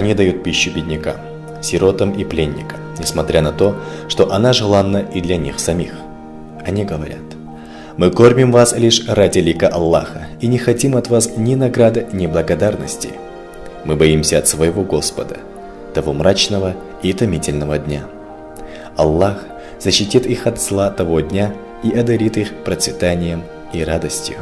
они дают пищу беднякам, сиротам и пленникам, несмотря на то, что она желанна и для них самих. Они говорят: «Мы кормим вас лишь ради лика Аллаха и не хотим от вас ни награды, ни благодарности. Мы боимся от своего Господа, того мрачного и томительного дня. Аллах защитит их от зла того дня и одарит их процветанием и радостью».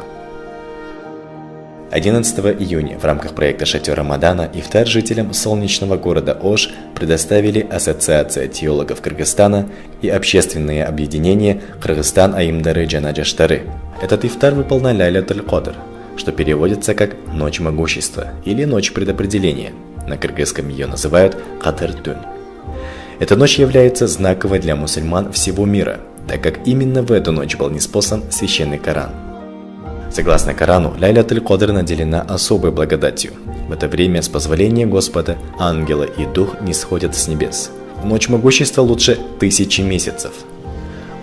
11 июня в рамках проекта «Шатер Рамадана» ифтар жителям солнечного города Ош предоставили Ассоциация теологов Кыргызстана и общественное объединение «Кыргызстан Айымдары жана жаштары». Этот ифтар выпал на Лайлятуль Кадр, что переводится как «Ночь могущества» или «Ночь предопределения». На кыргызском ее называют Кадыр-түн. Эта ночь является знаковой для мусульман всего мира, так как именно в эту ночь был ниспослан священный Коран. Согласно Корану, Лайлятуль Кадр наделена особой благодатью. В это время, с позволения Господа, ангелы и дух не сходят с небес. Ночь могущества лучше 1000 месяцев.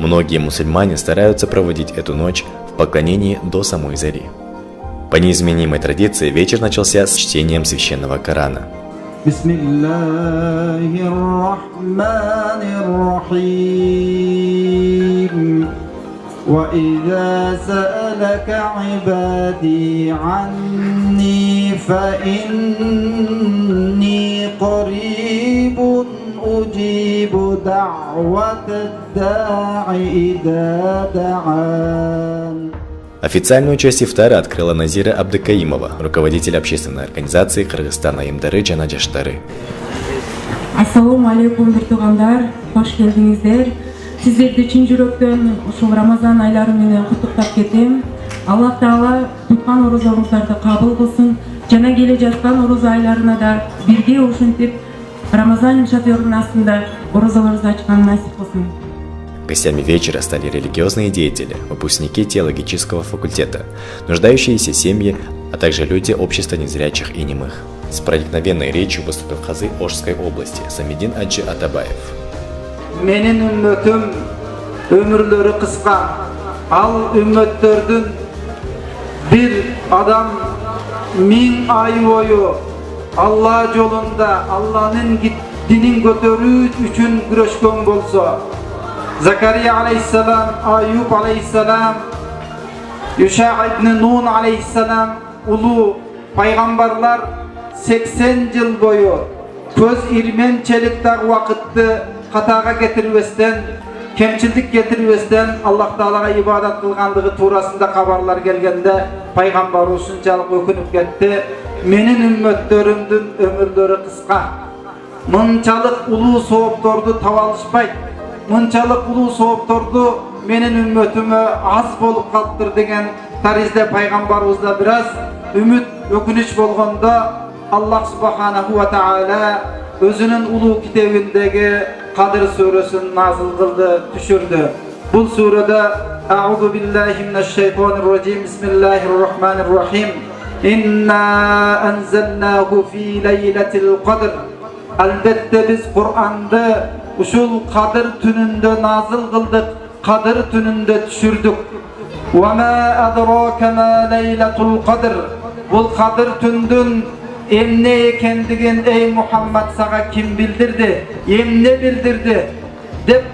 Многие мусульмане стараются проводить эту ночь в поклонении до самой зари. По неизменимой традиции вечер начался с чтением священного Корана. وَإِذَا سَأَلَكَ عِبَادِي عَنِّي فَإِنِّي قَرِيبٌ أُجِيبُ دَعْوَةَ الدَّاعِ إِذَا دَعَانِ. Официальную часть ифтара открыла Назира Абдыкаимова, руководитель общественной организации «Кыргызстан Айымдары жана жаштары». Ассаламу алейкум, биртугандар, хош келдиңиздер. Сиздерди чын жүрөктөн ушул Рамазан айлары менен куттуктап кетем. Аллах Таала туткан орозоңуздарды кабыл кылсын, жана келе жаткан ороз айларына да бирге ушинтип Рамазан шатырынын астында орозолорду ачкан насип кылсын. Гостями вечера стали религиозные деятели, выпускники теологического факультета, нуждающиеся семьи, а также люди общества незрячих и немых. С проникновенной речью выступил хазы Ошской области Самидин Аджи Атабаев. Менин үммөтүм өмүрлөрү кыска. Ал үммөттөрдүн бир адам 1000 ай бою Алла жолунда, Алланын динин көтөрүү үчүн күрөшкөн болсо, Закария алейхиссалам, Аюб алейхиссалам, Юша ибн Нун алейхиссалам улуу пайгамбарлар 80 жыл бою көз ирменчелик дагы убакытты катага кетирбестен, кемчилдик кетирбестен Аллах Таалага ибадат кылгандыгы туурасында кабарлар келгенде пайгамбар ушунчалык өкүнүп кетти. Менин үммөттөрүмдүн өмүрлөрү кыска. Мынчалык улуу соопторду таба алышпайт. Мынчалык улуу соопторду менин үммөтүмө аз болуп калыптыр деген таризде пайгамбарыбызда бир аз үмүт, өкүнүч болгондо Аллах субханаху ва таала өзүнүн улуу китебиндеги Кадыр сүрөсүн назыл кылды, түшүрдү. Бул сүрөдө А'удhu billahi minash-shaytonir-rajim. Bismillahir-rahmanir-rahim. Inna anzalnahu fi laylatil qadr. Albatta biz Qur'anды ушул Кадыр түнүндө назыл кылдык, Кадыр түнүндө түшүрдүк. Wa ma adraka ma laylatul qadr. Бул Кадыр түндүн эмне экендигин эй Мухаммад сага ким билдирди? Эмне билдирди? Деп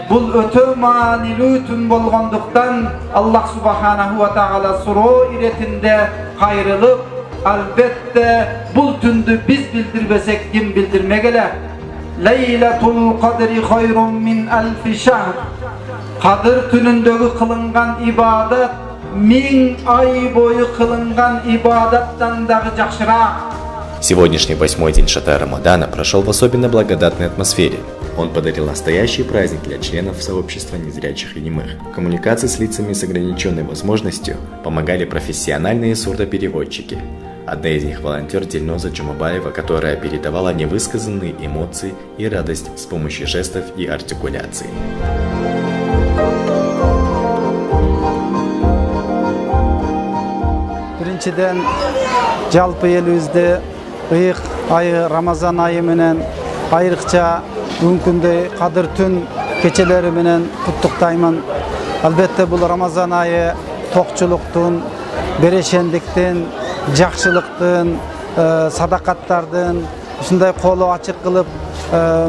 бул өтө маанилүү түн болгондуктан Аллах субханаху ва таала суроо иретинде кайрылып, албетте бул түндү биз билдирбесек ким билдирмегеле? Лейлатул кадри хайрун мин алфи шахр. Кадыр түнүндөгү кылынган ибадат 1000 ай бою кылынган ибадаттан дагы жакшыраак. Сегодняшний 8-й день Шатара Рамадана прошел в особенно благодатной атмосфере. Он подарил настоящий праздник для членов сообщества незрячих и немых. В коммуникации с лицами с ограниченной возможностью помогали профессиональные сурдопереводчики. Одна из них — волонтер Дильноза Джумабаева, которая передавала невысказанные эмоции и радость с помощью жестов и артикуляций. Биринчиден, жалпы элибизде ыйык айы Рамазан айы менен айрыкча бүгүнкүндөй Кадыр түн кечелери менен куттуктаймын. Албетте бул Рамазан айы токчулуктун, берешендиктин, жакшылыктын, садакаттардын, ушундай колу ачык кылып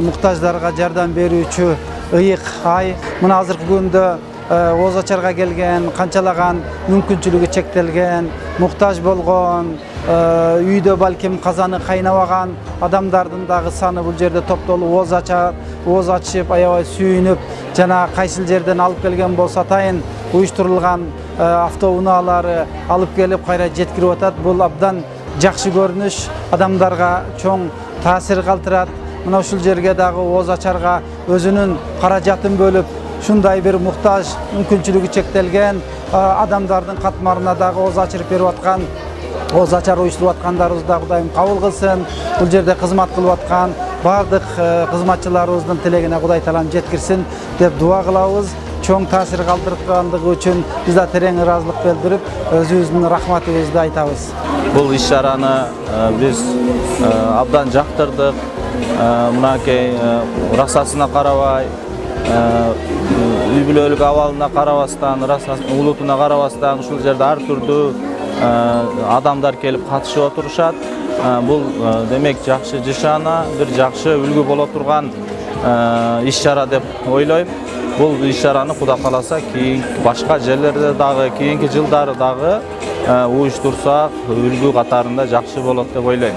муктаждарга жардам берүүчү ыйык ай. Мына азыркы күндө ооз ачарга келген, канчалаган мүмкүнчүлүгү чектелген, муктаж болгон, үйдө балким казаны кайнабаган адамдардын дагы саны бул жерде топтолуп ооз ачып, аябай сүйүнүп, жана кайсыл жерден алып келген болсо атайын уюштурулган автоунаалары алып келип кайра жеткирип атат. Бул абдан жакшы көрүнүш, адамдарга чоң таасир калтырат. Мына ушул жерге дагы ооз ачарга өзүнүн каражатын бөлүп, ушундай бир муктаж, мүмкүнчүлүгү чектелген адамдардын катмарына дагы ооз ачырып берип аткан, ооз ачар уюштуруп аткандарыбызды да Кудайым кабыл кылсын. Бул жерде кызмат кылып аткан бардык кызматчыларыбыздын тилегине Кудай Таалам жеткирсин деп дуа кылабыз. Чоң таасир калтыргандыгы үчүн биз да терең ыраазылык билдирип, өзүбүздүн рахматыбызды айтабыз. Бул иш-чараны биз абдан жактырдык. Мынакей расасына карабай, үй бүлөлүк абалына карабастан, улутуна карабастан ушул жерде ар түрдүү адамдар келип катышып отурушат. Бул демек жакшы жишана, бир жакшы үлгү боло турган иш-чара деп ойлойм. Бул иш-чараны Кудай кааласа башка жерлерде дагы кийинки жылдары дагы уюштурсак, үлгү катарында жакшы болот деп ойлойм.